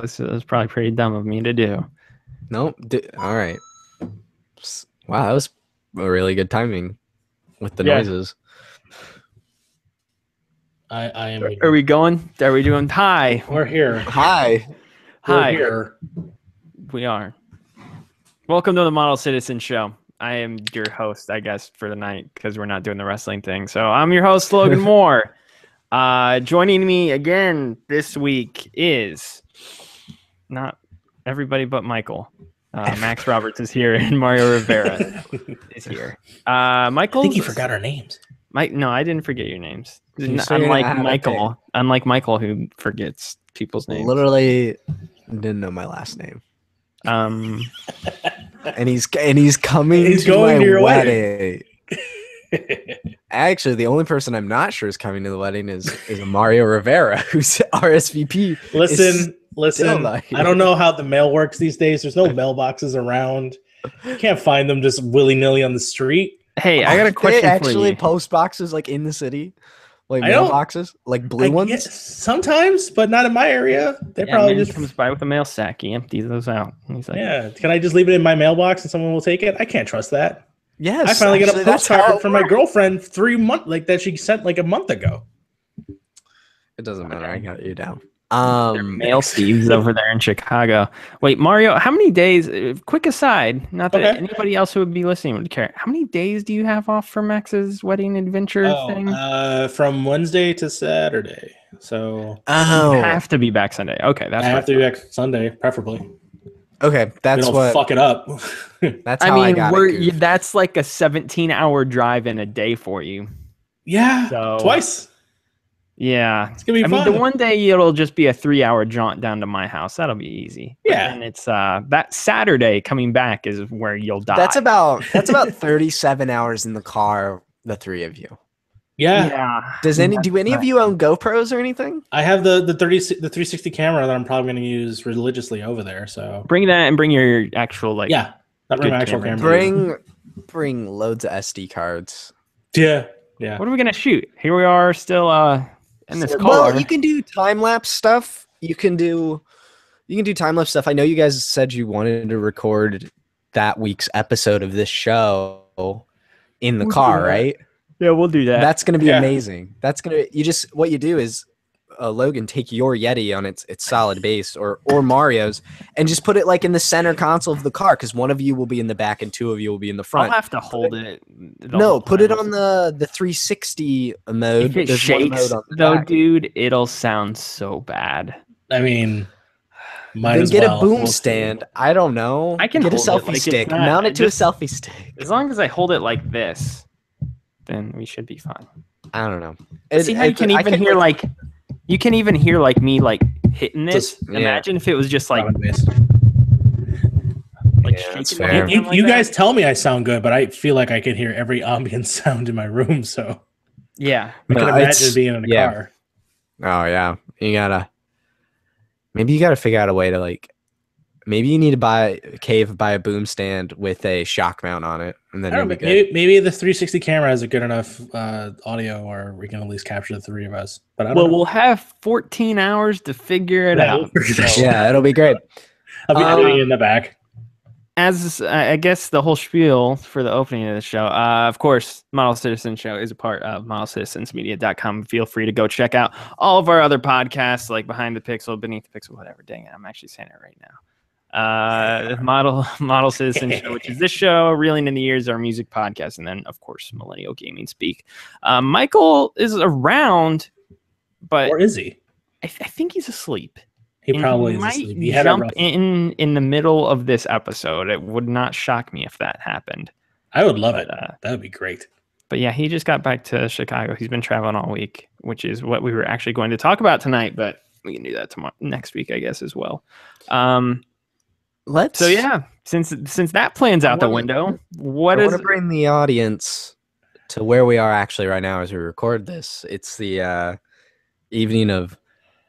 This is probably pretty dumb of me to do. No, all right. Wow, that was a really good timing with the noises. I am. Are we going? Are we doing? Hi. We're here. Hi. Hi. We're here. We are. Welcome to the Model Citizen Show. I am your host, I guess, for the night because we're not doing the wrestling thing. So I'm your host, Logan Moore. Joining me again this week is not everybody but Michael. Max Roberts is here and Mario Rivera is here. Michael, I think you forgot our names. No, I didn't forget your names. Unlike Michael, who forgets people's names. Literally didn't know my last name. And he's coming He's to going my to your wedding. Actually, the only person I'm not sure is coming to the wedding is Mario Rivera, who's RSVP. Listen. I don't know how the mail works these days. There's no mailboxes around. You can't find them just willy-nilly on the street. Hey, I got a question for you. Actually, post boxes like in the city, like mailboxes, like blue ones. Sometimes, but not in my area. They probably just comes by with a mail sack. He empties those out. And he's like, "Yeah, can I just leave it in my mailbox and someone will take it?" I can't trust that. Yes, I finally got a postcard from my girlfriend 3 months like that she sent like a month ago. It doesn't matter. I got you down. Mail thieves over there in Chicago. Wait, Mario, how many days? Quick aside, not that anybody else who would be listening would care. How many days do you have off for Max's wedding adventure thing? From Wednesday to Saturday. So you have to be back Sunday. Okay, I have to be back Sunday, preferably. Okay, that's what. Fuck it up. That's how I got it. That's like a 17-hour drive in a day for you. Yeah, so, twice. Yeah, it's gonna be fun. I mean, the one day it'll just be a 3-hour jaunt down to my house. That'll be easy. Yeah, and it's that Saturday coming back is where you'll die. That's about 37 hours in the car. The three of you. Yeah. Do any of you own GoPros or anything? I have the 360 camera that I'm probably going to use religiously over there. So bring that and bring your actual bring my actual camera. Bring loads of SD cards. Yeah. What are we gonna shoot? Here we are still in this car. Well, you can do time lapse stuff. You can do time lapse stuff. I know you guys said you wanted to record that week's episode of this show in the car, right? Yeah, we'll do that. That's gonna be amazing. What you do is Logan, take your Yeti on its solid base or Mario's and just put it like in the center console of the car because one of you will be in the back and two of you will be in the front. I'll have to hold it. Put it on the 360 mode. If it shakes, dude, it'll sound so bad. I mean, then get a boom stand. I don't know. I can get a hold selfie stick. Mount it to a selfie stick. As long as I hold it like this, then we should be fine. I don't know. See how you can even hear like. You can even hear like me like hitting this. Imagine if it was just like shaking. You guys tell me I sound good, but I feel like I can hear every ambient sound in my room. So yeah, I can imagine being in a car. Oh yeah, maybe you gotta figure out a way to like. Maybe you need to buy a boom stand with a shock mount on it, and then maybe the 360 camera has a good enough audio, or we can at least capture the three of us. But I don't know. We'll have 14 hours to figure it out. Yeah, it'll be great. I'll be editing in the back. As I guess the whole spiel for the opening of the show, of course, Model Citizen Show is a part of modelcitizensmedia.com. Feel free to go check out all of our other podcasts, like Behind the Pixel, Beneath the Pixel, whatever. Dang it, I'm actually saying it right now. Model Citizen Show, which is this show, Reeling in the Years, our music podcast, and then of course Millennial Gaming Speak. Michael is around, but or is he? I think he's asleep. He probably might jump in the middle of this episode. It would not shock me if that happened. I would love it. That would be great. But yeah, he just got back to Chicago. He's been traveling all week, which is what we were actually going to talk about tonight. But we can do that next week, I guess, as well. So yeah, since that plan's out the window, I want to bring the audience to where we are actually right now as we record this. It's the evening of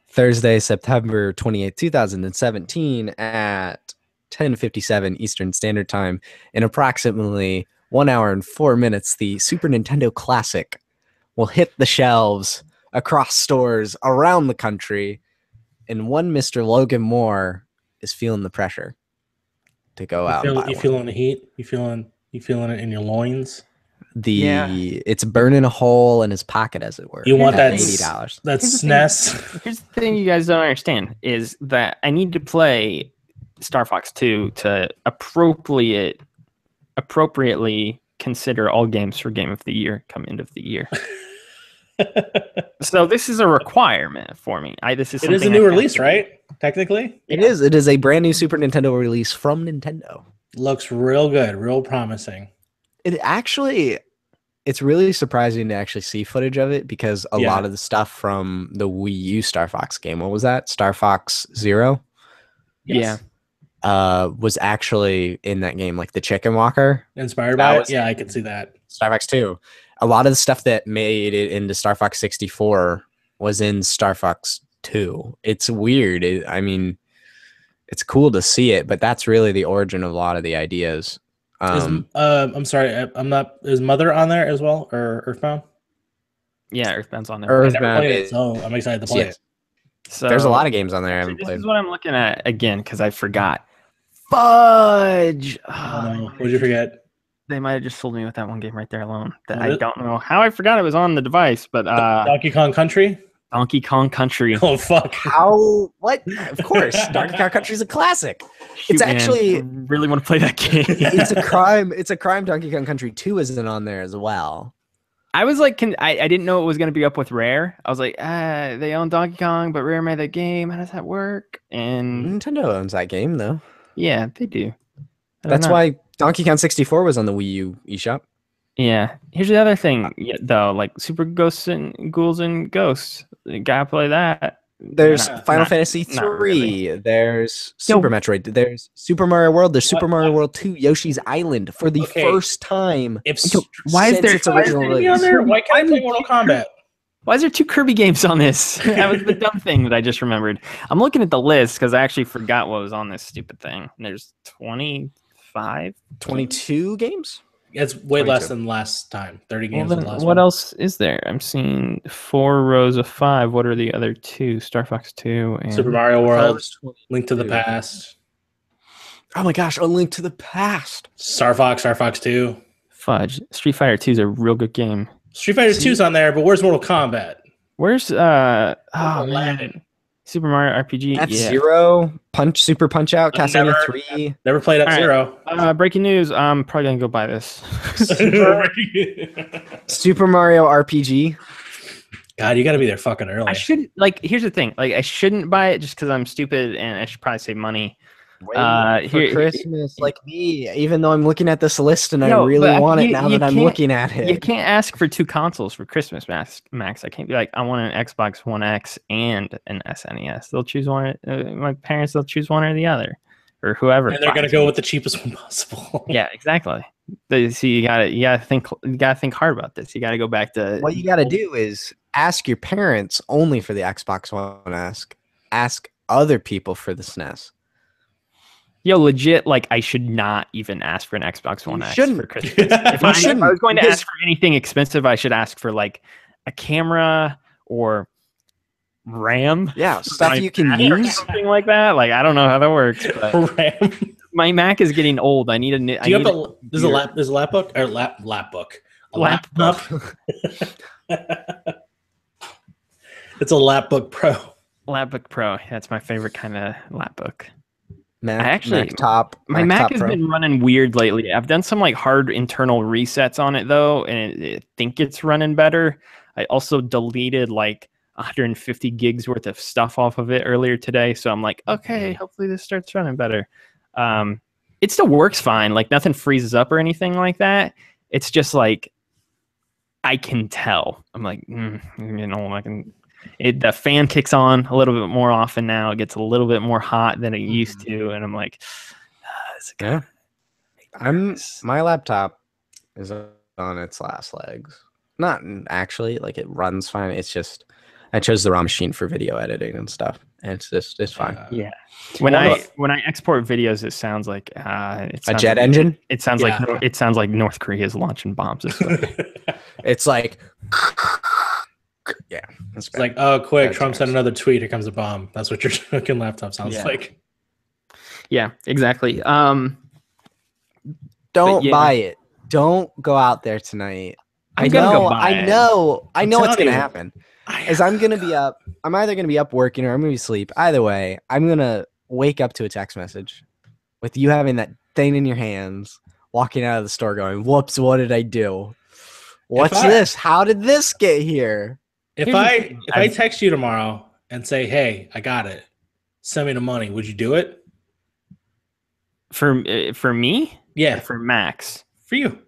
Thursday, September 28th, 2017 at 10:57 Eastern Standard Time. In approximately 1 hour and 4 minutes, the Super Nintendo Classic will hit the shelves across stores around the country and one Mr. Logan Moore is feeling the pressure to go out. You feeling the heat? You feeling it in your loins? It's burning a hole in his pocket, as it were. You want that $80? That's SNES. Here's the thing you guys don't understand is that I need to play Star Fox 2 to appropriately consider all games for Game of the Year come end of the year. So this is a requirement for me. It is a new release, right? Technically, it is. It is a brand new Super Nintendo release from Nintendo. Looks real good, real promising. It's really surprising to actually see footage of it because a lot of the stuff from the Wii U Star Fox game, what was that? Star Fox Zero? Yes. Yeah. Was actually in that game, like the chicken walker. Inspired by it? Yeah, I can see that. Star Fox 2. A lot of the stuff that made it into Star Fox 64 was in Star Fox 2. It's weird. It's cool to see it, but that's really the origin of a lot of the ideas. I'm sorry, I'm not. Is Mother on there as well, or Earthbound? Yeah, Earthbound's on there. Earthbound so I'm excited to play it. So there's a lot of games on there I haven't this played. is what I'm looking at again because I forgot. Fudge! What did you forget? They might have just sold me with that one game right there alone. That I don't know how I forgot it was on the device, but Donkey Kong Country. Donkey Kong Country. Oh fuck! How? What? Of course, Donkey Kong Country is a classic. Shoot, it's actually I really want to play that game. It's a crime. It's a crime. Donkey Kong Country 2 isn't on there as well. I was like, I didn't know it was going to be up with Rare. I was like, they own Donkey Kong, but Rare made that game. How does that work? And Nintendo owns that game, though. Yeah, they do. That's why Donkey Kong 64 was on the Wii U eShop. Yeah. Here's the other thing, though, like Super Ghosts and Ghouls and Ghosts. You gotta play that. There's Final Fantasy 3. Really. There's Super Metroid. There's Super Mario World. There's Super Mario World 2. Yoshi's Island for the first time. Why is there original release? Why can't I play Mortal Kombat? Why is there 2 Kirby games on this? That was the dumb thing that I just remembered. I'm looking at the list because I actually forgot what was on this stupid thing. There's 22 games? It's way 22. Less than last time. 30 games. What else is there? I'm seeing 4 rows of 5. What are the other 2? Star Fox 2 and Super Mario World, Link to the Past. Oh my gosh, A Link to the Past. Star Fox 2. Fudge. Street Fighter 2 is a real good game. Street Fighter 2's on there, but where's Mortal Kombat? Where's man. Super Mario RPG? F-Zero, Super Punch Out, Castlevania 3. Never played F-Zero. Right. Breaking news, I'm probably going to go buy this. Super Mario RPG. God, you got to be there fucking early. I shouldn't, here's the thing. I shouldn't buy it just because I'm stupid and I should probably save money. For Christmas, like me, even though I'm looking at this list and I really want it now that I'm looking at it. You can't ask for 2 consoles for Christmas, Max. I can't be like, I want an Xbox One X and an SNES. They'll choose one. My parents, they'll choose one or the other, or whoever. And they're gonna go with the cheapest one possible. Yeah, exactly. So you gotta think hard about this. You gotta go back to what you gotta do is ask your parents only for the Xbox One. Ask other people for the SNES. Yo, legit, I should not even ask for an Xbox One X for Christmas. If I was going to ask for anything expensive, I should ask for a camera or RAM. Yeah, stuff you can use. Something like that. I don't know how that works. But RAM. My Mac is getting old. I need a. There's a lapbook or lapbook. A laptop. It's a lapbook Pro. Lapbook Pro. That's my favorite kind of lapbook. My Mac has been running weird lately. I've done some hard internal resets on it though, and I think it's running better. I also deleted 150 gigs worth of stuff off of it earlier today, so I'm like, okay, hopefully this starts running better. It still works fine. Nothing freezes up or anything like that. It's just I can tell. I'm the fan kicks on a little bit more often now. It gets a little bit more hot than it used to, and I'm like, my laptop is on its last legs. Not actually, it runs fine. It's just I chose the wrong machine for video editing and stuff, and it's fine. Yeah. When I export videos, it sounds like a jet engine. It sounds like North Korea is launching bombs. It's like. Yeah, that's It's bad. like, oh, quick, That's Trump sent nice. another tweet. Here comes a bomb. That's what your fucking laptop sounds Yeah. like. Yeah, exactly. Don't yeah. buy it. Don't go out there tonight. I'm gonna go buy I it. know I'm what's telling gonna you. happen. Is I'm gonna be up. I'm either gonna be up working or I'm gonna be asleep. Either way, I'm gonna wake up to a text message with you having that thing in your hands, walking out of the store, going, "Whoops! What did I do? What's this? How did this get here?" If Here's the I thing, if I text you tomorrow and say, "Hey, I got it. Send me the money," would you do it? For me, Yeah, or for Max, for you.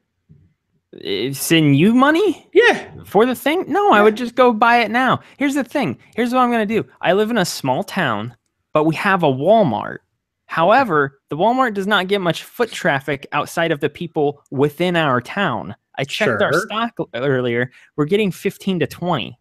send you money Yeah. for the thing? No, I would just go buy it now. Here's the thing. Here's what I'm gonna do. I live in a small town, but we have a Walmart. However, the Walmart does not get much foot traffic outside of the people within our town. I checked our Sure. stock earlier. We're getting 15 to 20.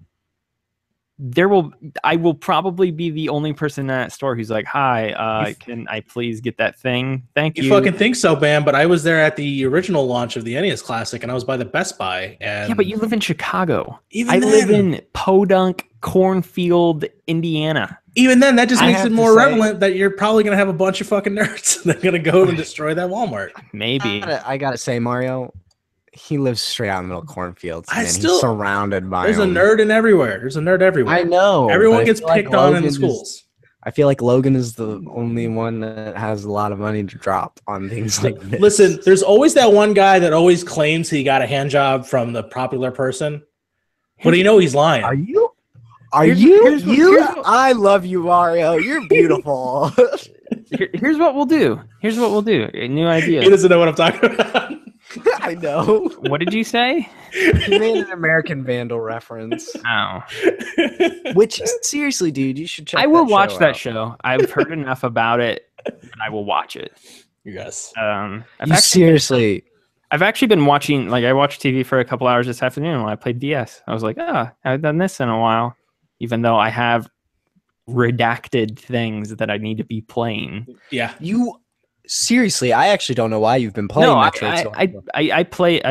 I will probably be the only person in that store who's like, "Hi, can I please get that thing? Thank you." You fucking think so, Bam, but I was there at the original launch of the NES Classic, and I was by the Best Buy. And Yeah, but you live in Chicago. even I live then- in Podunk, Cornfield, Indiana. even then, that just I makes have it to more say- relevant that you're probably gonna have a bunch of fucking nerds that are gonna go and destroy that Walmart. Maybe. I gotta say, Mario, he lives straight out in the middle of cornfields. I Man. still- He's surrounded by There's a them. nerd in everywhere. There's a nerd everywhere. I know. Everyone but I gets feel like picked on in the Logan is- schools. I feel like Logan is the only one that has a lot of money to drop on things like this. Listen, there's always that one guy that always claims he got a hand job from the popular person, but you know he's lying. Are you? Are Here's- you? here's what- you? here's what- I love you, Mario. You're beautiful. Here's what we'll do. Here's what we'll do. A new He idea. doesn't know what I'm talking about. I know. What did you say? You made an American Vandal reference. Oh, Which, seriously, dude, you should check. I will watch that out. show. I've heard enough about it, and I will watch it. You guys. I've actually been watching. Like, I watched TV for a couple hours this afternoon when I played DS. I was like, I haven't done this in a while, even though I have redacted things that I need to be playing. Yeah. You seriously, I actually don't know why you've been playing No, Metroid. so long. I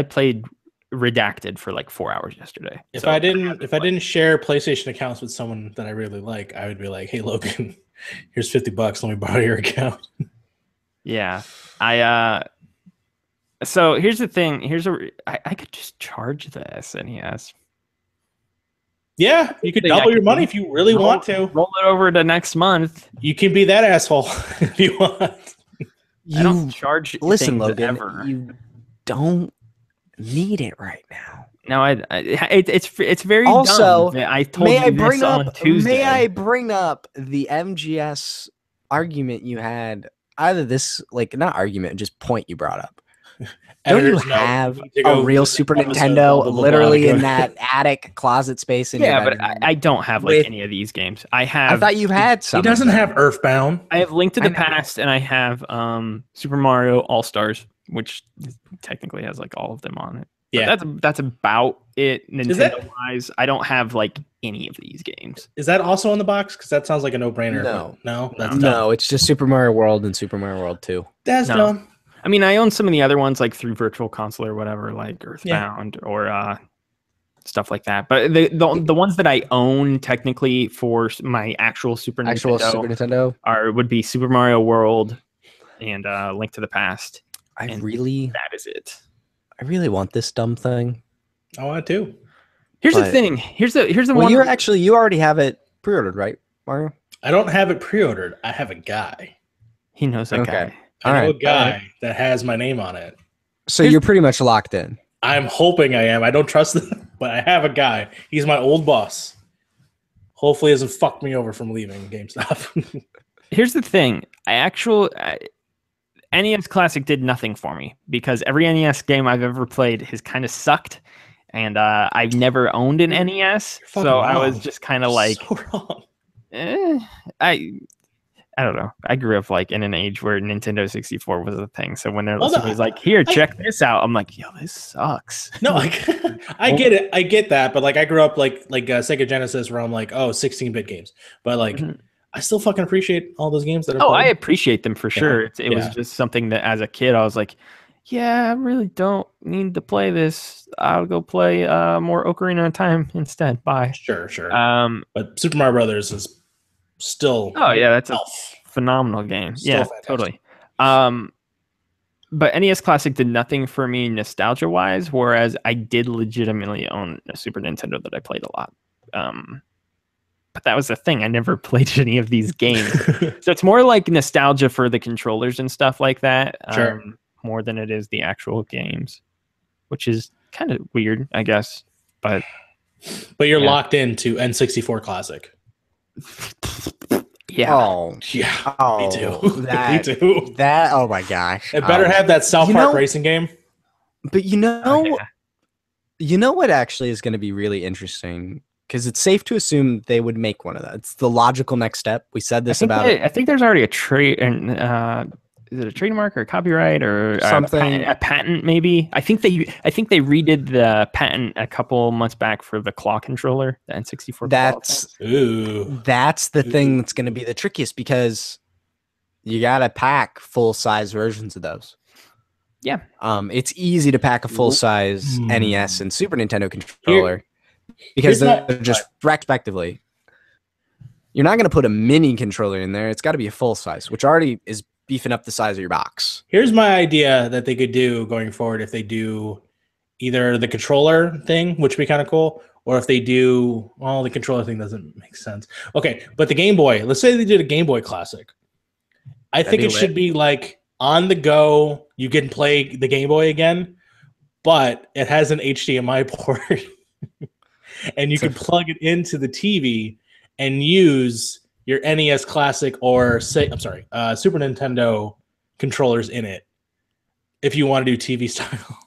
played redacted for like 4 hours yesterday. If So- I didn't share PlayStation accounts with someone that I really like, I would be like, "Hey, Logan, here's $50. Let me borrow your account." Yeah, so here's the thing. I could just charge the SNES. Yeah, you could Yeah, double I your could- money if you really want to. Roll it over to next month. You can be that asshole if you want. I don't You charge. listen, things Logan. ever. You don't need it right now. No, it's very Also, dumb. I told May you I this bring on up? Tuesday. May I bring up the MGS argument you had? Either this, like, not argument, just point you brought up. Don't you Editors note, have you need to a go real visit Super episode, Nintendo blah, blah, blah, blah, literally blah. in that attic closet space? In Yeah, your but bedroom? I don't have like With- any of these games. I I have. thought you had some. He doesn't of them. have Earthbound. I have Link to I the know. Past, and I have Super Mario All Stars, which technically has like all of them on it. But Yeah. that's about it. Is that- Nintendo wise, I don't have like any of these games. Is that also on the box? Because that sounds like a no-brainer. No. No, that's dumb. No, it's just Super Mario World and Super Mario World 2. That's No. dumb. I mean, I own some of the other ones like through Virtual Console or whatever, like Earthbound or stuff like that. But the ones that I own technically for my actual Super Actual Nintendo Super Nintendo. would be Super Mario World and Link to the Past. I and really That is it. want this dumb thing. I want to too. Here's the But- thing. Here's the Well, one. you already have it pre-ordered, right, Mario? I don't have it pre-ordered. I have a guy. He knows that Okay. guy. I know a Alright, guy alright. that has my name on it. So you're pretty much locked in. I'm hoping I am. I don't trust them, but I have a guy. He's my old boss. Hopefully, he doesn't fuck me over from leaving GameStop. Here's the thing. NES Classic did nothing for me because every NES game I've ever played has kind of sucked, and I've never owned an NES, fucking so I was wrong. just kind of like, So wrong. I don't know. I grew up like in an age where Nintendo 64 was a thing. So when Well, no, somebody's like, "Here, check this out," I'm like, "Yo, this sucks." No, I get it. I get that, but like I grew up like Sega Genesis, where I'm like, oh, 16-bit games, but like Mhm. I still fucking appreciate all those games that are. Oh, I played. appreciate them for sure. It was yeah. just something that as a kid I was like, yeah, I really don't need to play this. I'll go play more Ocarina of Time instead. Bye. Sure. Um, But Super Mario Brothers is still oh yeah, that's a elf. phenomenal game. Still Yeah, fantastic. totally. But NES Classic did nothing for me nostalgia wise, whereas I did legitimately own a Super Nintendo that I played a lot. But that was the thing. I never played any of these games. So it's more like nostalgia for the controllers and stuff like that. Sure. More than it is the actual games, which is kind of weird, I guess. But But you're Yeah. locked into N64 Classic. yeah, Oh, Yeah, oh, me too. That, me too. that. Oh my gosh. It better have that South you Park know- racing game. But you know, Oh, yeah. you know what actually is going to be really interesting, because it's safe to assume they would make one of that. It's the logical next step. We said this about it. I think there's already a trade, and is it a trademark or a copyright or Something. a patent? Maybe I think they redid the patent a couple months back for the claw controller, the N64. That's Ooh. that's the thing that's going to be the trickiest, because you got to pack full size versions of those. Yeah. It's easy to pack a full size Hmm. NES and Super Nintendo controller here's because they're my- just respectively. You're not going to put a mini controller in there. It's got to be a full size, which already is beefing up the size of your box. Here's my idea that they could do going forward if they do either the controller thing, which would be kind of cool, or if they do, well, the controller thing doesn't make sense. Okay, but the Game Boy, let's say they did a Game Boy Classic. I think be it lit. should be like on the go, you can play the Game Boy again, but it has an HDMI port and you can plug it into the TV and use your NES Classic or Super Nintendo controllers in it if you want to do TV style.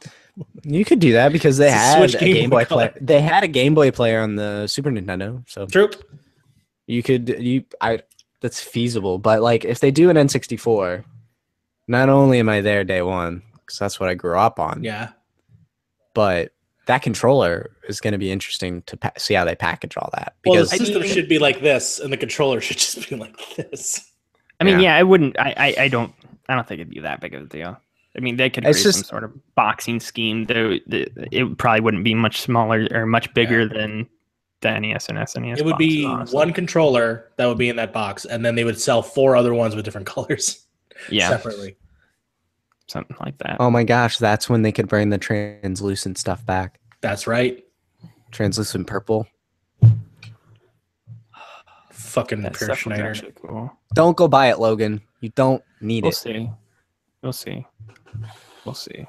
You could do that because they It's a had Switch a Game Game Boy Boy player. color. They had a Game Boy player on the Super Nintendo, so True. that's feasible. But like, if they do an N64, not only am I there day one because that's what I grew up on, Yeah. but that controller is going to be interesting to see how they package all that. Well, the Because system should be like this, and the controller should just be like this. I mean, Yeah. yeah, I wouldn't. I don't think it'd be that big of a deal. I mean, they could It's create some just- sort of boxing scheme. Though it probably wouldn't be much smaller or much bigger than the NES and SNES. It would be boxes, honestly. one controller that would be in that box, and then they would sell 4 other ones with different colors yeah, separately. something like that. oh my gosh, that's when they could bring the translucent stuff back. That's right. Translucent purple. Fucking That Pierce stuff was Schneider. actually cool. Don't go buy it, Logan. You don't need We'll it. see. We'll see. We'll see.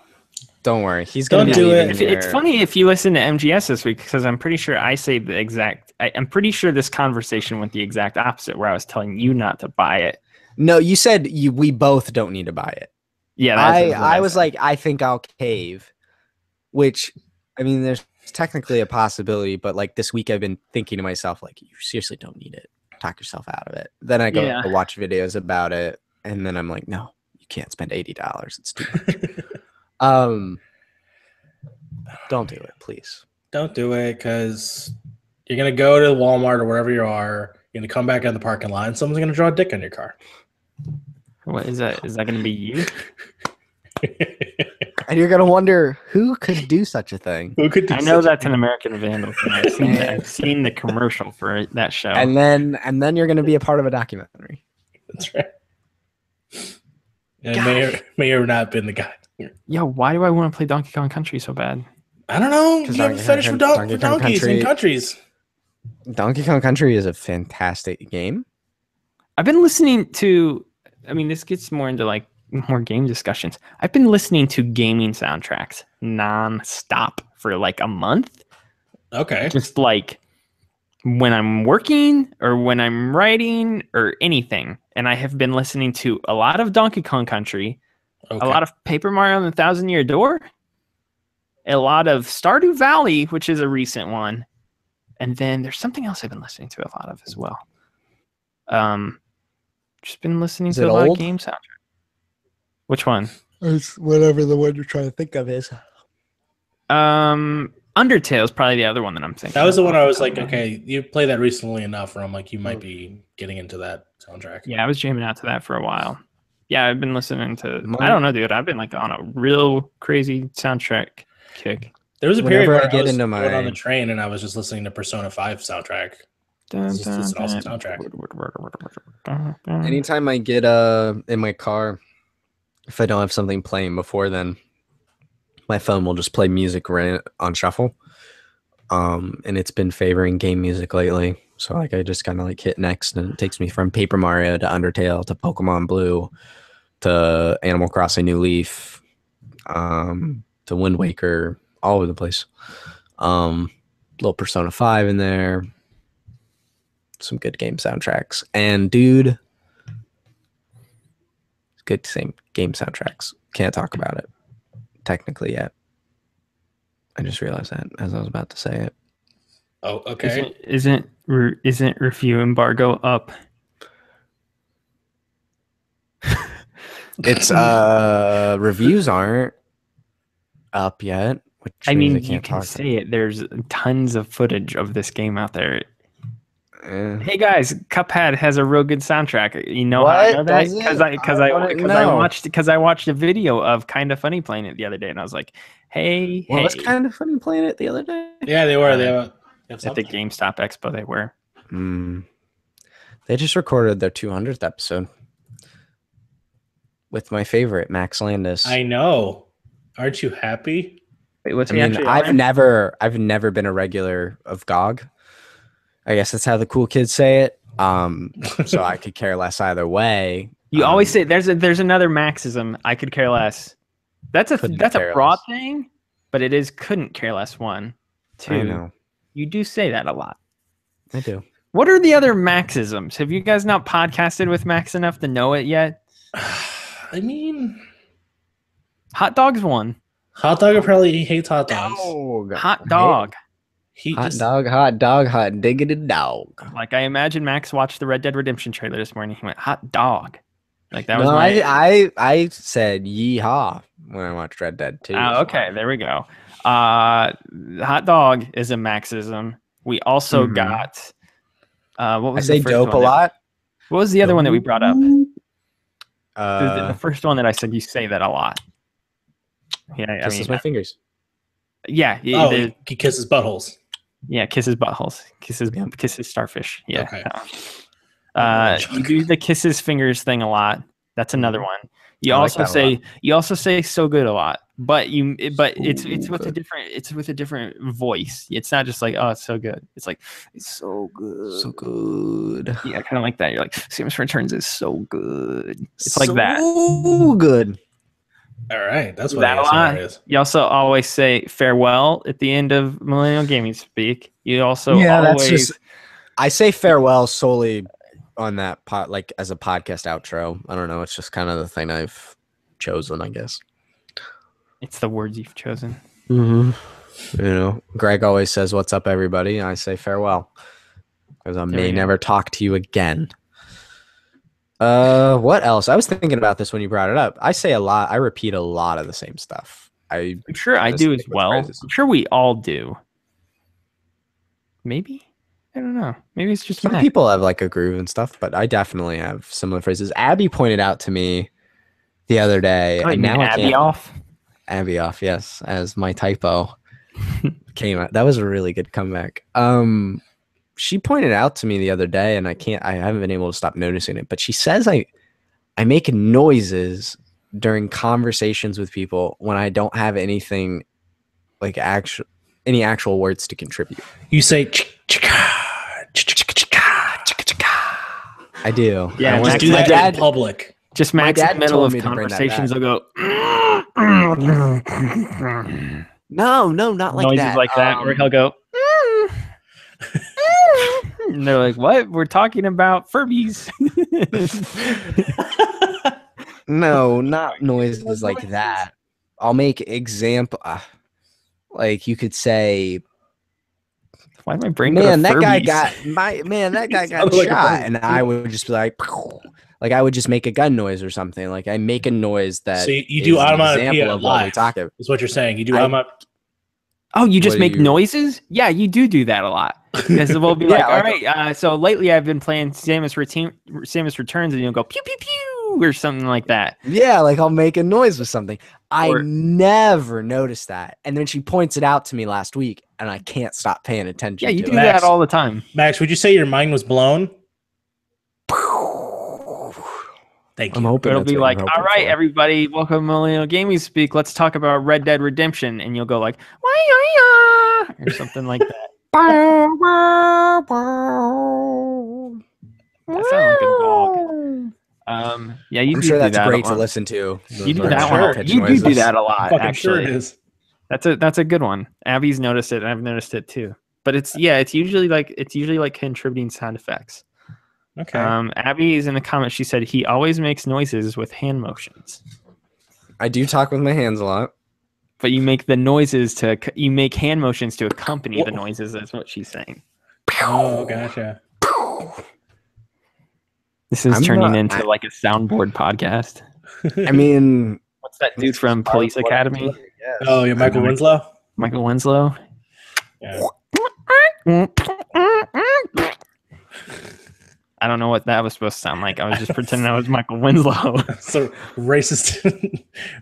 Don't worry. He's gonna Don't be do leaving it. It's your- funny if you listen to MGS this week because I'm pretty sure I say the exact. I'm pretty sure this conversation went the exact opposite, where I was telling you not to buy it. No, you said we both don't need to buy it. Yeah, that's what I was said. like, I think I'll cave, which, I mean, there's technically a possibility, but like this week I've been thinking to myself, like, you seriously don't need it. Talk yourself out of it. Then I go Yeah. to watch videos about it, and then I'm like, no, you can't spend $80. It's too much. Don't do it, please. Don't do it because you're gonna go to Walmart or wherever you are. You're gonna come back in the parking lot, and someone's gonna draw a dick on your car. What is that? Is that going to be you? And you're gonna wonder who could do such a thing. Who could? Do I know such a that's an American Vandal thing. I've seen the commercial for that show. And then you're gonna be a part of a documentary. That's right. And may or not been the guy. Yo, why do I want to play Donkey Kong Country so bad? I don't know. 'Cause You have a Donkey fetish Kong- for, Donkey for Kong donkeys Country- and countries. Donkey Kong Country is a fantastic game. I've been listening to. I mean, this gets more into like more game discussions. I've been listening to gaming soundtracks non-stop for like a month. Okay. Just like when I'm working or when I'm writing or anything. And I have been listening to a lot of Donkey Kong Country, Okay. a lot of Paper Mario and the Thousand Year Door, a lot of Stardew Valley, which is a recent one. And then there's something else I've been listening to a lot of as well. Just been listening Is to it a lot of old? game soundtracks. Which one? It's whatever the one you're trying to think of is. Undertale is probably the other one that I'm thinking. That was the of one off I the was top like, of my head. okay, you played that recently enough where I'm like, you might be getting into that soundtrack. Yeah, I was jamming out to that for a while. Yeah, I've been listening to. I Mine- don't know, dude. I've been like on a real crazy soundtrack kick. There was a period Whenever where I get was into going on my- the train and I was just listening to Persona 5 soundtrack. It's an awesome soundtrack. Anytime I get in my car, if I don't have something playing before then, my phone will just play music on shuffle. And it's been favoring game music lately. So like I just kind of like hit next and it takes me from Paper Mario to Undertale to Pokemon Blue to Animal Crossing New Leaf, to Wind Waker, all over the place. Little Persona 5 in there. Some good game soundtracks. And dude, good same game soundtracks. Can't talk about it technically yet. I just realized that as I was about to say it. Oh, okay. Isn't review embargo up? It's reviews aren't up yet. Which I means mean, you can't can talk. say it. There's tons of footage of this game out there. Eh. Hey guys, Cuphead has a real good soundtrack. You know how I What? know that? Does it? Because I watched a video of Kind of Funny playing it the other day, and I was like, hey, Well, it was hey. kind of funny playing it the other day. Yeah, they were. They have At the something. GameStop Expo, they were. They just recorded their 200th episode with my favorite, Max Landis. I know. Aren't you happy? Wait, what's I he mean, actually I've on? never been a regular of GOG. I guess that's how the cool kids say it. So I could care less either way. You always say there's another Maxism. I could care less. That's a Couldn't that's a care broad less. thing, but it is couldn't care less one. Two. I know. You do say that a lot. I do. What are the other Maxisms? Have you guys not podcasted with Max enough to know it yet? I mean, Hot dog's one. hot dog probably he hates hot dogs. Hot dog. He Hot just, dog, hot diggity dog. Like I imagine Max watched the Red Dead Redemption trailer this morning. He went hot dog. Like that was No, my. I said yeehaw when I watched Red Dead 2. Oh, okay, there we go. Hot dog is a Maxism. We also Mhm. got. What I was say the first dope a one lot. What was the other one that we brought up? The Uh, first one that I said you say that a lot. Yeah, I kisses mean, my fingers. yeah, oh, the- he kisses buttholes. yeah, kisses buttholes, kisses starfish. Yeah. Okay. You do the kisses fingers thing a lot. That's another one. You I like also that a say so good a lot, but it's So with a good. different voice. It's not just like, oh, it's so good. It's like it's so good. So good. Yeah, kind of like that. You're like, Samus Returns is so good. It's like that. So good. All right, that's what That a lot. ASMR is. You also always say farewell at the end of Millennial Gaming Speak. You also always I say farewell solely on that like as a podcast outro. I don't know. It's just kind of the thing I've chosen, I guess. it's the words you've chosen. You know, Greg always says, "What's up, everybody?" I say farewell because I we may go. never talk to you again. What else? I was thinking about this when you brought it up. I say a lot. I repeat a lot of the same stuff. I'm sure I Just do as stick with well. phrases. I'm sure we all do. Maybe? I don't know. Maybe it's just Some Mac. people have like a groove and stuff, but I definitely have similar phrases. Abby pointed out to me the other day, Oh, you and mean now I Abby can't. off? Abby off, yes, as my typo came out. That was a really good comeback. She pointed out to me the other day, and I haven't been able to stop noticing it, but she says I make noises during conversations with people when I don't have anything like any actual words to contribute. You say I do. Yeah, I just Max- do my that dad- in public. Just My Max in dad the middle told of me to bring that conversations will go No, not like noises that. like that, where he'll go and they're like, what? We're talking about Furbies. No, not noises like that. I'll make example. Like you could say, Why am I brain go to man, that guy Furbies? got that guy got Sounded like a shot, Furby. and I would just be like I would just make a gun noise or something. Like I make a noise that. So you do is an onomatopoeia example of what we live. talk about. Is what you're saying. You do I- Oh, you just What do make you- noises? Yeah, you do that a lot. Because we'll be Yeah, like, all like- right, so lately I've been playing Samus Returns, and you'll go pew pew pew, woo, or something like that. Yeah, like I'll make a noise with something. I Or- never noticed that. And then she points it out to me last week, and I can't stop paying attention Yeah, you to do it. Max. that all the time. Max, would you say your mind was blown? Thank I'm you. hoping It'll that's be what like, you're all hoping right, for. everybody, welcome to Millennial Gaming Speak. Let's talk about Red Dead Redemption. And you'll go like, why or something like that. That sounds like a dog. Yeah, you I'm do sure do that's that. great to one. listen to. You do I'm that sure. one. You do that a lot, Fucking actually. sure it is. That's a good one. Abby's noticed it, and I've noticed it too. But it's usually like contributing sound effects. Okay. Abby is in the comments. She said he always makes noises with hand motions, I do talk with my hands a lot. but you make hand motions to accompany the noises. That's what she's saying. Oh, gotcha. This is I'm turning not- into like a soundboard podcast. I mean, What's that dude from Police Academy? Oh, you're Michael Winslow? Michael Winslow. Yeah. I don't know what that was supposed to sound like. I was just pretending I was Michael Winslow. So racist.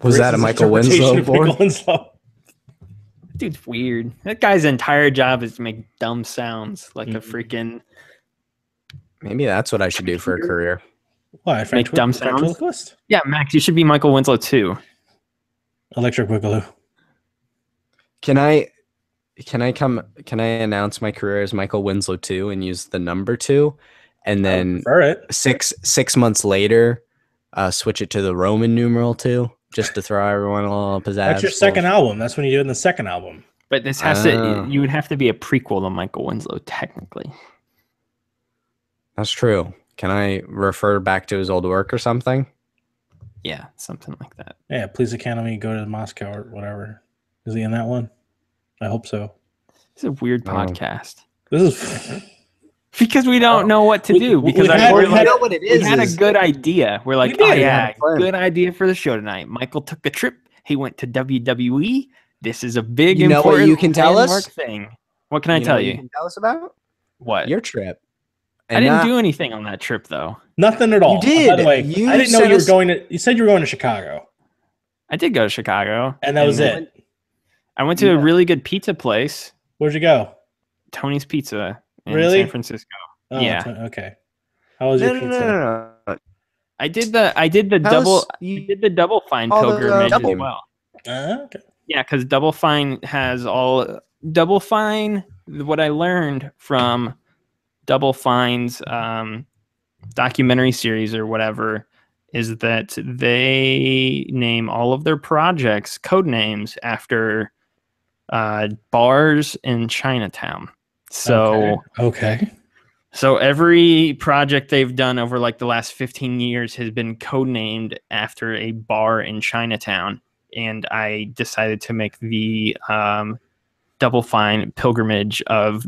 Was that a racist Michael interpretation Winslow of Michael board? Winslow. Dude's weird. That guy's entire job is to make dumb sounds like a freaking maybe that's what I should do for a career. What? Make dumb sounds? Ventriloquist? Yeah, Max, you should be Michael Winslow too. Electric Boogaloo. Can I announce my career as Michael Winslow 2 and use the number 2, and then prefer it. six months later, switch it to the Roman numeral 2, just to throw everyone a little pizzazz. That's your second album. That's when you do it in the second album. But this has to you would have to be a prequel to Michael Winslow, technically. That's true. Can I refer back to his old work or something? Yeah, something like that. Yeah, Police Academy, go to Moscow or whatever. Is he in that one? I hope so. It's a weird Oh. podcast. This is Because we don't know what to do. Because we had- we're we like, had- know what it we is. had a good idea. We're like, We oh did. yeah, plan. good idea for the show tonight. Michael took a trip. He went to WWE. This is a big, You know what important you can tell us? landmark thing. What can I know tell what you? can tell us about What? your trip. I didn't do anything on that trip though. nothing at all. You did. By the way, You I didn't know sent you were us- going to. You said you were going to Chicago, I did go to Chicago, and that was then it. I went to a really good pizza place, Where'd you go? Tony's Pizza in Really? San Francisco. Oh, Yeah. Okay. How was your pizza? No. I did the double fine all the, pilgrimage double- as well. Okay. Yeah, because Double Fine has all Double Fine. What I learned from Double Fine's documentary series or whatever is that they name all of their projects code names after bars in Chinatown. So Okay. so every project they've done over like the last 15 years has been codenamed after a bar in Chinatown. And I decided to make the Double Fine pilgrimage of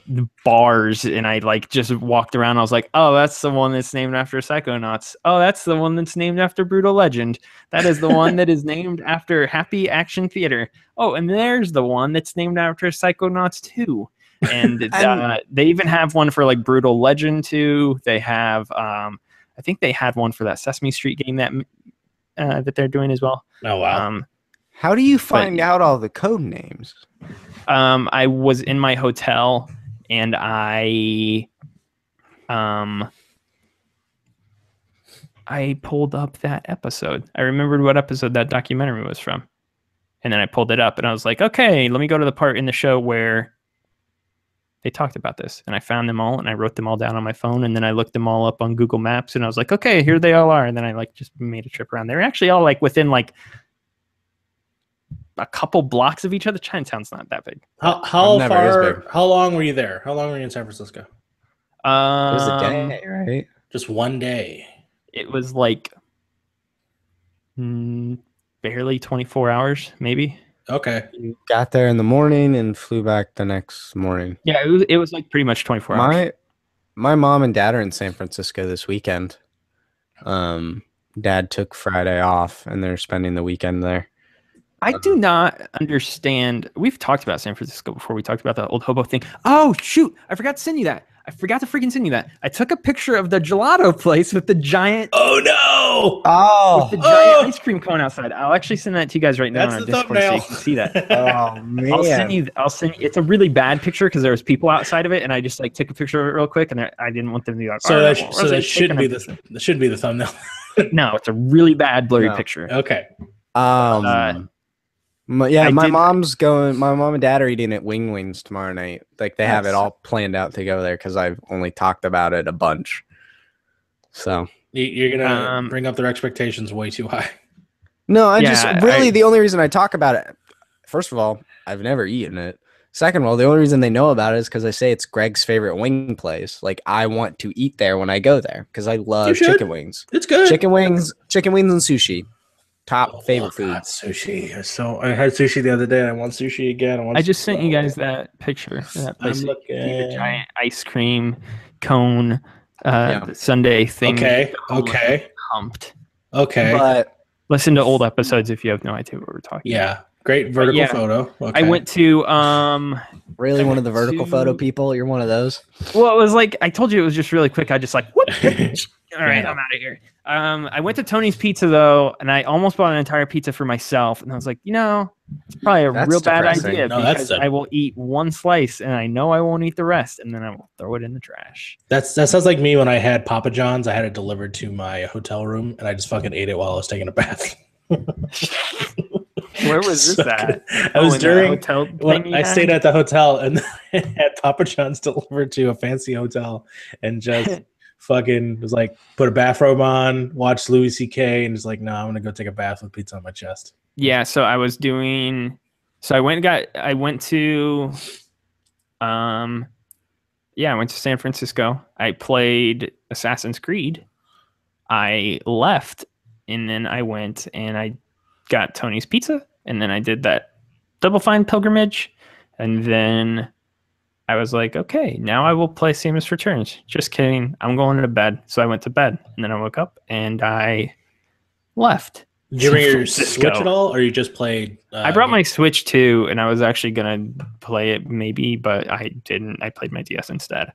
the bars. And I like just walked around. I was like, oh, that's the one that's named after Psychonauts. Oh, that's the one that's named after Brutal Legend. That is the one that is named after Happy Action Theater. Oh, and there's the one that's named after Psychonauts 2. And they even have one for like Brutal Legend 2. They have, I think they had one for that Sesame Street game that they're doing as well. Oh wow. How do you find out all the code names? I was in my hotel and I pulled up that episode. I remembered what episode that documentary was from. And then I pulled it up and I was like, okay, let me go to the part in the show where they talked about this. And I found them all and I wrote them all down on my phone. And then I looked them all up on Google Maps and I was like, okay, here they all are. And then I like just made a trip around. They're actually all like within like a couple blocks of each other. Chinatown's not that big. How never far? is big. How long were you there? How long were you in San Francisco? It was a day, right? Just one day. It was like barely 24 hours, maybe. Okay. You got there in the morning and flew back the next morning. Yeah, it was like pretty much 24 hours. My mom and dad are in San Francisco this weekend. Dad took Friday off and they're spending the weekend there. I do not understand. We've talked about San Francisco before. We talked about the old hobo thing. Oh, shoot. I forgot to send you that. I forgot to freaking send you that. I took a picture of the gelato place with the giant Oh no! Oh, the giant ice cream cone outside. I'll actually send that to you guys right now That's on the Discord so thumbnail. you can see that. oh man. I'll send you. It's a really bad picture because there was people outside of it, and I just like took a picture of it real quick, and I didn't want them to be like. So "Oh, that well, so Rosie that taking shouldn't a be picture." that should be the thumbnail. No, it's a really bad blurry No. picture. Okay. Yeah, I my did- mom's going. My mom and dad are eating at Wing Wings tomorrow night. Like they have it Nice. all planned out to go there because I've only talked about it a bunch. So You're gonna Um, bring up their expectations way too high. no, I Yeah, just really the only reason I talk about it. First of all, I've never eaten it. Second of all, the only reason they know about it is because I say it's Greg's favorite wing place. Like I want to eat there when I go there because I love should. chicken wings. It's good. Chicken wings and sushi. Top favorite Oh, God, foods. sushi. So I had sushi the other day, and I want sushi again. I just sent you guys that picture. Of that place. I'm You see the looking. giant ice cream cone Yeah. the Sunday thing. Okay. the whole Okay. Humped. Okay. But Listen to old episodes if you have no idea what we're talking about. Yeah. Great vertical yeah. photo. Okay. I went to really, one of the went vertical photo to- people. You're one of those. well, it was like I told you it was just really quick. I just like whoop. All right, Yeah. I'm out of here. I went to Tony's Pizza though, and I almost bought an entire pizza for myself, and I was like, it's probably a That's real bad depressing. idea No, that's because I will eat one slice, and I know I won't eat the rest, and then I will throw it in the trash. that sounds like me when I had Papa John's. I had it delivered to my hotel room, and I just fucking ate it while I was taking a bath. Where was this So at? I was in the during hotel when thing you I had? stayed at the hotel and had Papa John's delivered to a fancy hotel, and just fucking was like, put a bathrobe on, watched Louis C.K. and just like, no, I'm gonna go take a bath with pizza on my chest. Yeah, so I was doing. So I went to. I went to San Francisco. I played Assassin's Creed. I left, and then I went and I got Tony's Pizza, and then I did that Double Fine pilgrimage, and then I was like, okay, now I will play Samus Returns. Just kidding. I'm going to bed. So I went to bed, and then I woke up and I left. Did you bring San your Francisco. Switch at all, or you just played? I brought my Switch too, and I was actually gonna play it maybe, but I didn't. I played my DS instead.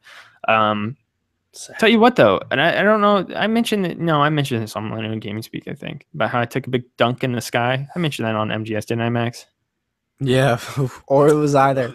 Tell you what though, and I don't know. I mentioned it. No, I mentioned this on Millennium Gaming Speak. I think about how I took a big dunk in the sky. I mentioned that on MGS, didn't I, Max? Yeah, or it was either.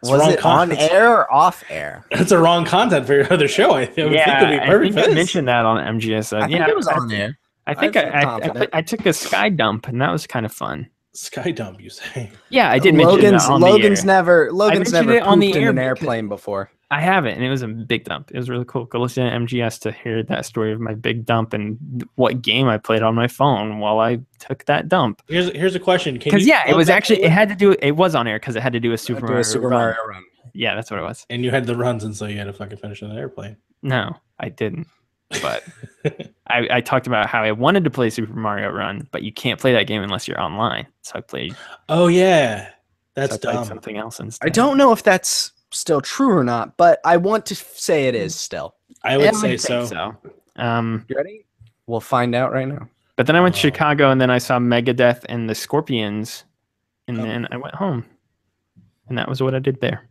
It's Was wrong it on content. air or off air? That's a wrong content for your other show. I think it'd be I perfect think for I this. mentioned that on MGS. I think it was on air. I think I feel confident. I took a sky dump, and that was kind of fun. Sky dump, you say? Yeah, I did mention that on Logan's the air. Logan's mentioned never it on the pooped in air an because- airplane before. I have it, and it was a big dump. It was really cool. Go listen to MGS to hear that story of my big dump and what game I played on my phone while I took that dump. Here's a question. Can Because you it plug was that actually in? it had to do it was on air because it had to do with Super Do Mario. a Super Run. Mario Run. Yeah, that's what it was. And you had the runs, and so you had to fucking finish in an airplane. No, I didn't. But I talked about how I wanted to play Super Mario Run, but you can't play that game unless you're online. So I played. Oh yeah, that's so I played dumb. something else instead. I don't know if that's still true or not, but I want to say it is still. I would I say think so. You ready? We'll find out right now. But then I went to Oh. Chicago, and then I saw Megadeth and the Scorpions, and then I went home, and that was what I did there.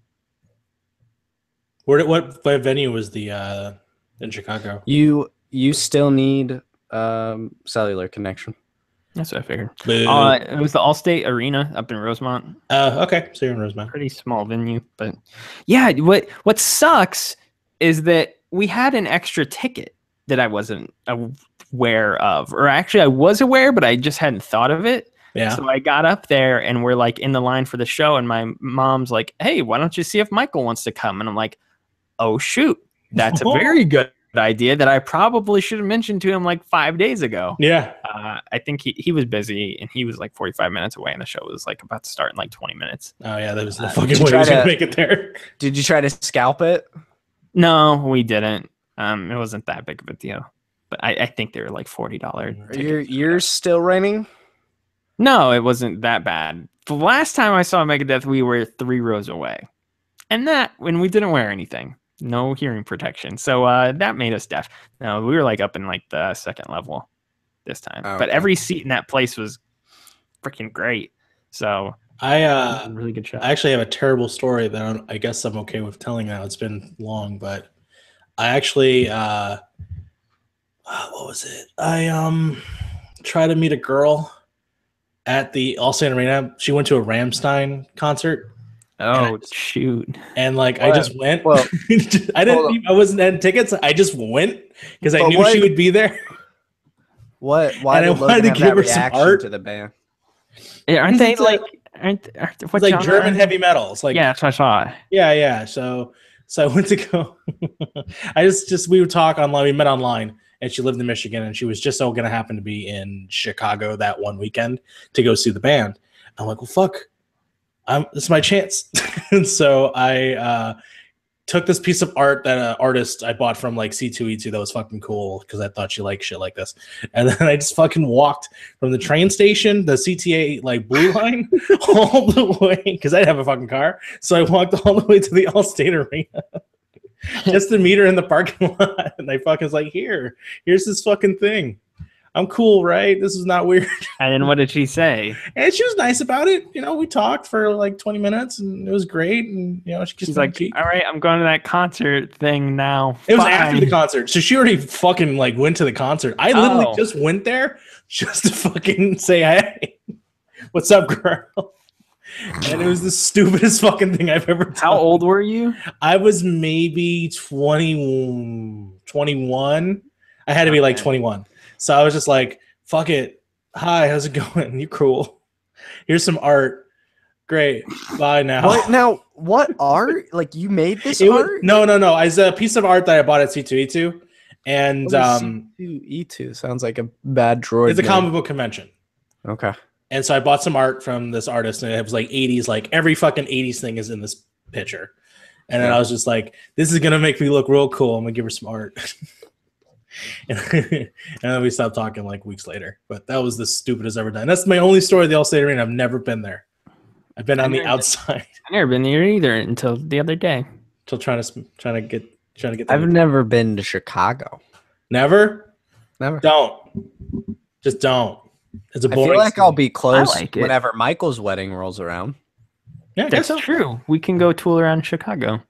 What venue was the in Chicago? You still need cellular connection. That's what I figured. Boo. It was the Allstate Arena up in Rosemont. Okay, so you're in Rosemont. Pretty small venue, but yeah. What sucks is that we had an extra ticket that I wasn't aware of, or actually I was aware, but I just hadn't thought of it. Yeah. So I got up there, and we're like in the line for the show, and my mom's like, "Hey, why don't you see if Michael wants to come?" And I'm like, "Oh shoot, that's a very good idea that I probably should have mentioned to him like 5 days ago." Yeah. I think he was busy, and he was like 45 minutes away, and the show was like about to start in like 20 minutes. Oh yeah, that was the Did fucking you way he try was gonna to- make it there. Did you try to scalp it? No, we didn't. It wasn't that big of a deal, but I think they were like $40. You're still raining? No, it wasn't that bad. The last time I saw Megadeth, we were 3 rows away, and that when we didn't wear anything, no hearing protection, so that made us deaf. No, we were like up in like the second level this time, Oh, but okay. every seat in that place was freaking great. So Really good shot. I actually have a terrible story that I guess I'm okay with telling now. It's been long, but I actually what was it? I tried to meet a girl at the Allstate Arena. She went to a Rammstein concert. Oh shoot! And like I What? just went. Well, I wasn't had tickets. I just went because I But knew what- she would be there. Why And I did wanted Logan to have give that her some reaction art. to the band? Yeah, aren't they It's a- like? Aren't It's what like genre German are they? heavy metal. It's like Yeah, that's what I saw. yeah. So I went to go. I just we would talk online. We met online, and she lived in Michigan, and she was just so going to happen to be in Chicago that one weekend to go see the band. I'm like, well, fuck, this is my chance. And so I took this piece of art that an artist I bought from like C2E2 that was fucking cool because I thought she liked shit like this. And then I just fucking walked from the train station, the CTA like blue line, all the way because I didn't have a fucking car. So I walked all the way to the Allstate Arena just to meet her in the parking lot. And I fucking was like, here's this fucking thing. I'm cool, right? This is not weird. And then what did she say? And she was nice about it. You know, we talked for like 20 minutes and it was great. And, you know, she kissed She's me on like, the cheek. all right, I'm going to that concert thing now. It was Fine. after the concert. So she already fucking like went to the concert. I literally Oh. just went there just to fucking say, hey, what's up, girl? And it was the stupidest fucking thing I've ever done. How old were you? I was maybe 21. I had to be like Okay. 21. So I was just like, fuck it. Hi, how's it going? You cool. Here's some art. Great. Bye now. What now? What art? Like you made this It was, art? no. It's a piece of art that I bought at C2E2. And C2E2 sounds like a bad droid. it's a name. comic book convention. Okay. And so I bought some art from this artist, and it was like 80s, like every fucking 80s thing is in this picture. And then I was just like, this is gonna make me look real cool. I'm gonna give her some art. and then we stopped talking like weeks later. But that was the stupidest ever done. That's my only story of the Allstate Arena. I've never been there. I've been on the outside I've never been there either until the other day. till trying to get I've them. never been to Chicago. Never. Never. Don't. Just don't. It's a I boring. feel like I'll city. be close like it. whenever Michael's wedding rolls around. Yeah, I guess That's so. true. We can go tool around Chicago.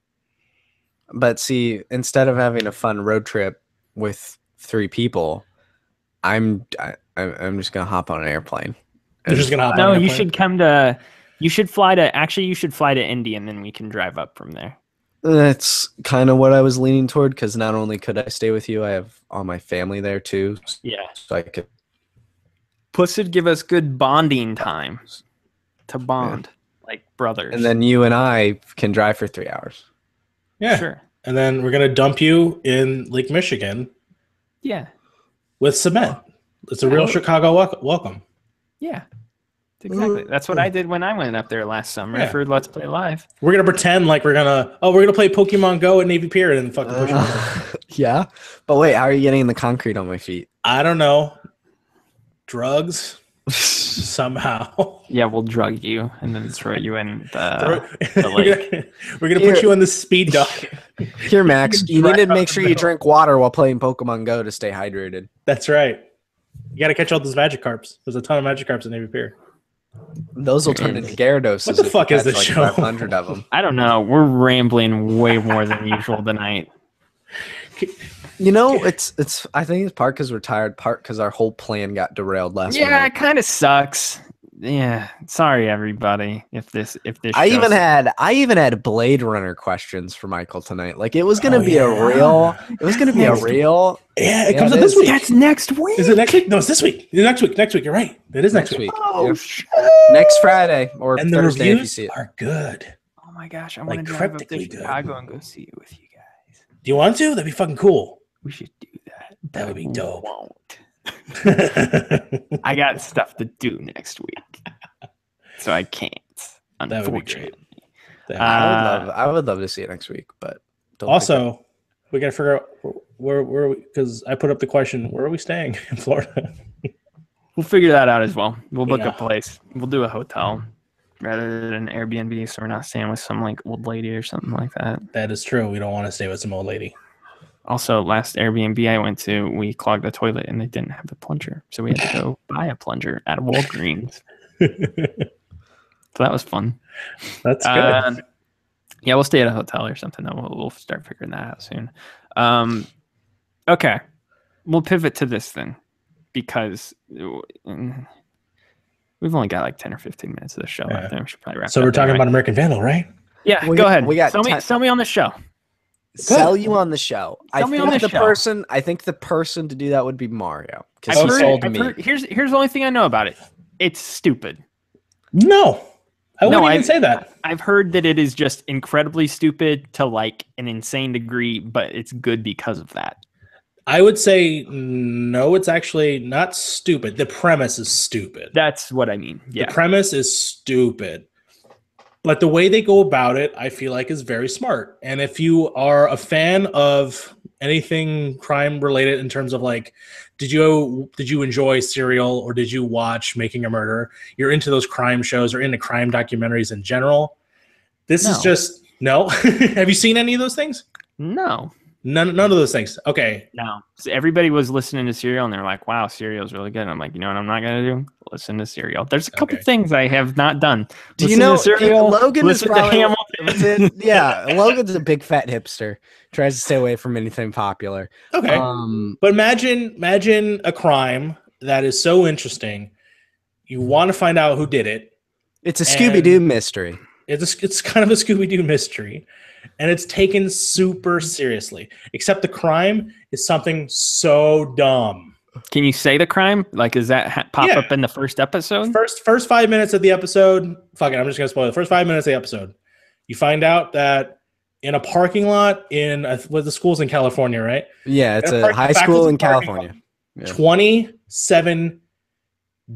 But see, instead of having a fun road trip with 3 people, I'm just gonna hop on an airplane. You're just gonna hop on No, an you airplane? should come to. You should fly to. Actually, you should fly to Indy, and then we can drive up from there. That's kind of what I was leaning toward because not only could I stay with you, I have all my family there too, Yeah. so I could. Plus, it'd give us good bonding time to bond like brothers. And then you and I can drive for 3 hours. Yeah. sure. And then we're gonna dump you in Lake Michigan Yeah. with cement. It's a real Chicago welcome. Yeah. Exactly. That's what I did when I went up there last summer Yeah. for Let's Play Live. We're gonna pretend like we're gonna play Pokemon Go at Navy Pier and fucking push it. Yeah, but wait, how are you getting the concrete on my feet? I don't know. Drugs somehow. Yeah, we'll drug you and then throw you in the We're gonna put Here. you on the speed dock. Here, Max, you need drive to out make the sure you middle. drink water while playing Pokemon Go to stay hydrated. That's right. You gotta catch all those Magikarps. There's a ton of Magikarps at Navy Pier. Those will turn into Gyarados. What the fuck is this show? 500 of them. I don't know. We're rambling way more than usual tonight. You know, it's. I think it's part because we're tired, part because our whole plan got derailed last Yeah, minute. it kind of sucks. Yeah, sorry everybody. If this I show even had Blade Runner questions for Michael tonight. Like it was gonna Oh, be yeah. a real. It was gonna be a Next- real. Yeah, it Yeah, comes it out this is. week. That's next week. Is it next week? No, it's this week. It's next week. Next week. You're right. It is next week. Oh, Yep. shit. Next Friday or And the Thursday if you reviews see it. are good. Oh my gosh, I Like, want to drive up to cryptically good. Chicago and go see it with you guys. Do you want to? That'd be fucking cool. We should do that. That would be but we dope. Won't. That I got stuff to do next week, so I can't. would be great. Unfortunately. I would love to see it next week, but don't think Also, we gotta figure out where we, because I put up the question, where are we staying in Florida? We'll figure that out as well. We'll book Yeah. a place. We'll do a hotel rather than Airbnb, so we're not staying with some like old lady or something like that. That is true. We don't want to stay with some old lady. Also, last Airbnb I went to, we clogged the toilet and they didn't have the plunger, so we had to go buy a plunger at Walgreens. So that was fun. That's good. Yeah, we'll stay at a hotel or something. Then we'll start figuring that out soon. Okay, we'll pivot to this then because we've only got like 10 or 15 minutes of the show left. We should probably wrap. So we're talking about American Vandal, right? Yeah, go ahead. Sell me on the show. Sell you on the show. Sell me on the show. I think the person to do that would be Mario because I've he sold me. Here's the only thing I know about it. It's stupid. No, I wouldn't even say that. I've heard that it is just incredibly stupid to like an insane degree, but it's good because of that. I would say no, it's actually not stupid. The premise is stupid. That's what I mean. Yeah. The premise is stupid. But the way they go about it, I feel like is very smart. And if you are a fan of anything crime related in terms of like, did you enjoy Serial or did you watch Making a Murderer? You're into those crime shows or into crime documentaries in general. This is just no. Have you seen any of those things? No. None of those things. Okay. No. So everybody was listening to Serial and they're like, wow, Serial's really good. And I'm like, you know what I'm not going to do? Listen to Serial. There's a couple things I have not done. Do you know Serial, Logan is probably Hamilton. Logan's a big fat hipster. Tries to stay away from anything popular. Okay. But imagine a crime that is so interesting. You want to find out who did it. It's a Scooby-Doo mystery. It's kind of a Scooby-Doo mystery. And it's taken super seriously, except the crime is something so dumb. Can you say the crime? Like, does that pop up in the first episode? First 5 minutes of the episode. Fuck it, I'm just going to spoil it. The first 5 minutes of the episode. You find out that in a parking lot in the school's in California, right? Yeah, it's a high school in California. 27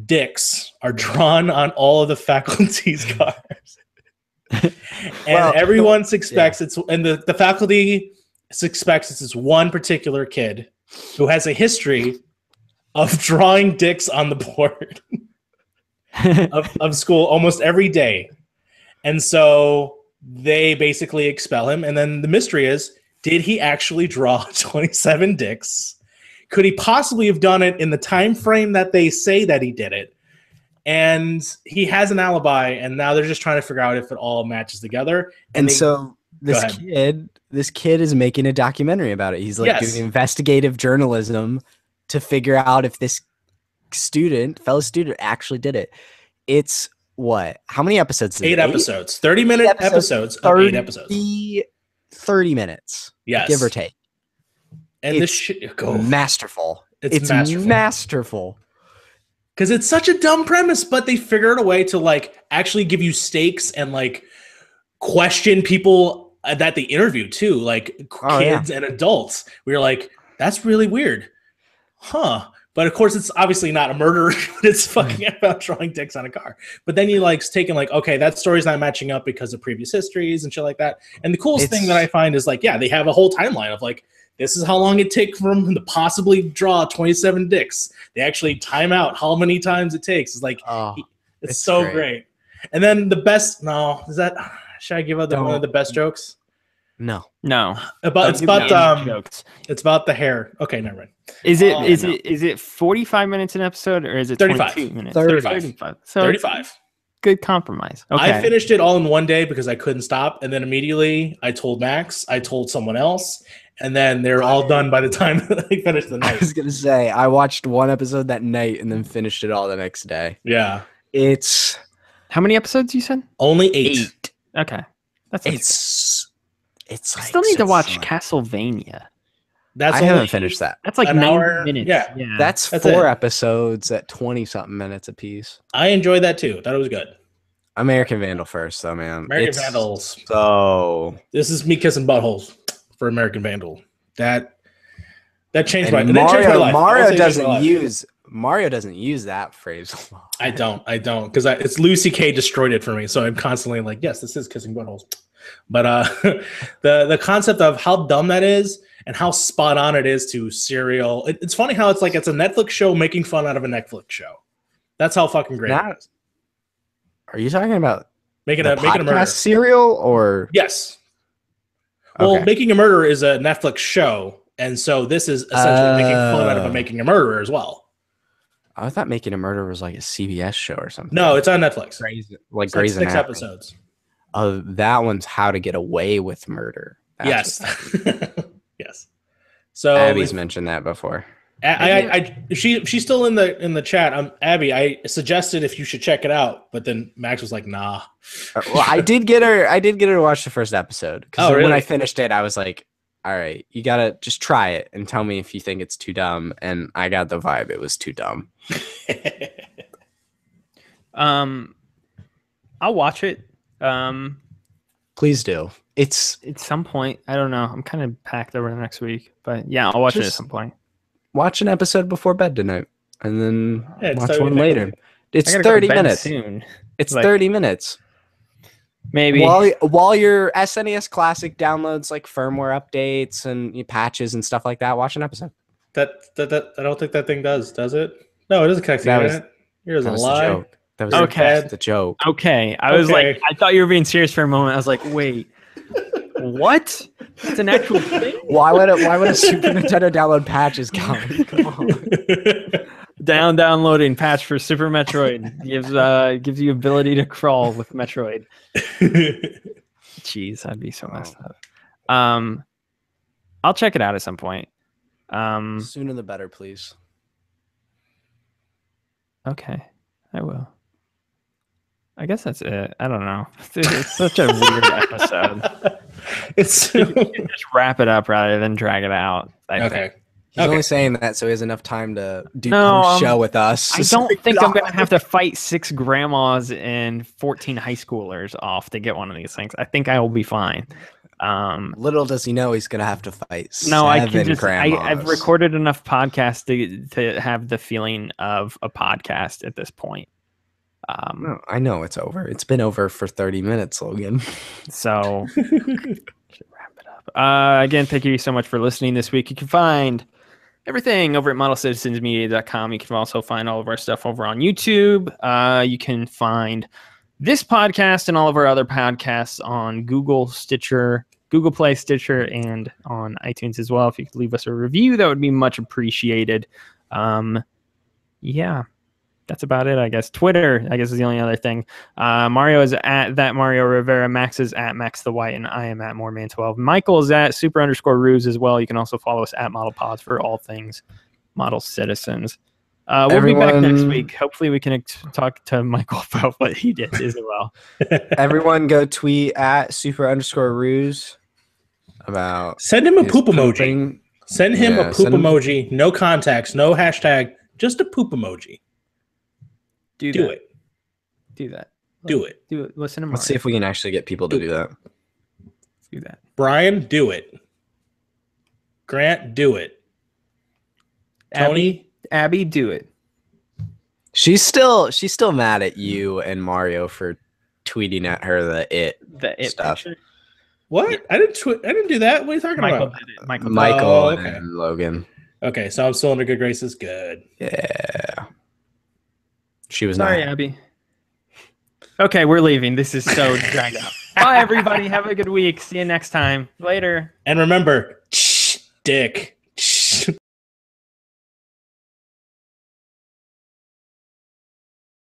dicks are drawn on all of the faculty's cars. And everyone expects the faculty expects it's this one particular kid who has a history of drawing dicks on the board of school almost every day. And so they basically expel him. And then the mystery is, did he actually draw 27 dicks? Could he possibly have done it in the time frame that they say that he did it? And he has an alibi, and now they're just trying to figure out if it all matches together. And so this kid is making a documentary about it. He's like doing investigative journalism to figure out if this fellow student actually did it. It's what? How many episodes? 8 episodes. 30-minute episodes of 8 episodes. 30 minutes. Yes. Give or take. And this shit masterful. It's masterful. Because it's such a dumb premise, but they figured a way to like actually give you stakes and like question people that they interview too, like kids and adults. We were like, that's really weird. Huh. But of course, it's obviously not a murder. It's fucking about drawing dicks on a car. But then you like taking like, okay, that story's not matching up because of previous histories and shit like that. And the coolest thing that I find is like, they have a whole timeline of like, this is how long it takes for them to possibly draw 27 dicks. They actually time out how many times it takes. It's like, it's so great. And then the best, should I give out one of the best jokes? No. It's about the hair. Okay, never mind. Is it 45 minutes an episode or is it 22 minutes? 35. So 35. Good compromise. Okay. I finished it all in one day because I couldn't stop. And then immediately I told Max, I told someone else. And then they're all done by the time I finished the night. I was going to say, I watched one episode that night and then finished it all the next day. Yeah. It's... How many episodes you said? Only 8. Okay. It's I still need to watch Castlevania. I haven't finished that. That's like 90 minutes. Yeah. That's 4 episodes at 20-something minutes apiece. I enjoyed that too. Thought it was good. American Vandal first, though, man. American Vandals. So... This is me kissing buttholes for American Vandal. That changed my life. Mario doesn't use that phrase. I don't because it's Lucy K destroyed it for me. So I'm constantly like, yes, this is kissing buttholes. But the concept of how dumb that is and how spot on it is to Serial. It's funny how it's like it's a Netflix show making fun out of a Netflix show. That's how fucking great it is. Are you talking about making a murder Serial or yes? Well, Making a Murderer is a Netflix show, and so this is essentially making fun out of Making a Murderer as well. I thought Making a Murder was like a CBS show or something. No, it's on Netflix. Grey's, It's like like Grey's 6 Anatomy. episodes. That one's How to Get Away with Murder. That's Yes. Yes. So Abby's mentioned that before. she's still in the chat. Abby, I suggested if you should check it out, but then Max was like, nah. Well, I did get her to watch the first episode because Oh, when really? I finished it, I was like, all right, you gotta just try it and tell me if you think it's too dumb. And I got the vibe it was too dumb. I'll watch it. Please do. It's At some point. I don't know. I'm kind of packed over the next week, but yeah, I'll watch it at Just- some point. watch an episode before bed tonight, and then Yeah, it's watch 30 one minutes. later. It's I gotta go to 30 bed minutes. soon. It's Like- 30 minutes. Maybe. While your SNES Classic downloads like firmware updates and patches and stuff like that, watch an episode. That I don't think that thing does it? No, it doesn't connect to the That was- internet. Here's a That was the lie. joke. That was Okay. the joke. Okay. I was Okay. like, I thought you were being serious for a moment. I was like, wait, what? It's an actual thing? Why would a Super Nintendo download patches count? Come on. Downloading patch for Super Metroid gives you ability to crawl with Metroid. Jeez, that'd be so messed up. I'll check it out at some point. Sooner the better, please. Okay, I will. I guess that's it. I don't know. It's such a weird episode. It's Just wrap it up rather than drag it out. I think. okay. He's Okay. only saying that so he has enough time to do No, post show with us. I don't think I'm gonna have to fight 6 grandmas and 14 high schoolers off to get one of these things. I think I will be fine. Little does he know he's gonna have to fight. No, I can 7 just. I've grandmas. recorded enough podcasts to have the feeling of a podcast at this point. No, I know it's over. It's been over for 30 minutes, Logan. So should wrap it up. Again, thank you so much for listening this week. You can find everything over at modelcitizensmedia.com. You can also find all of our stuff over on YouTube. You can find this podcast and all of our other podcasts on Google, Stitcher, Google Play, Stitcher, and on iTunes as well. If you could leave us a review, that would be much appreciated. Yeah. That's about it, I guess. Twitter, I guess, is the only other thing. Mario is at that Mario Rivera. Max is at Max the White, and I am at Moreman12. Michael is at super_ruse as well. You can also follow us at ModelPods for all things Model Citizens. We'll be back next week. Hopefully, we can talk to Michael about what he did as well. Everyone go tweet at super_ruse about Send him a his poop emoji. pooping. Send him Yeah, a poop send him- emoji. No contacts, no hashtag, just a poop emoji. Do that. it. Do that. Do it. Do it. Listen to Mario. Let's see if we can actually get people to do that. Do that. Brian, do it. Grant, do it. Tony, Abby, do it. She's still mad at you and Mario for tweeting at her the The it Stuff. picture. what? I didn't do that. What are you talking Michael about? did it. Michael. Michael Oh, okay. and Logan. Okay, so I'm still under good graces. Good. Yeah. She was Sorry, not. Abby. Okay, we're leaving. This is so dragged out. Bye, everybody. Have a good week. See you next time. Later. And remember, dick.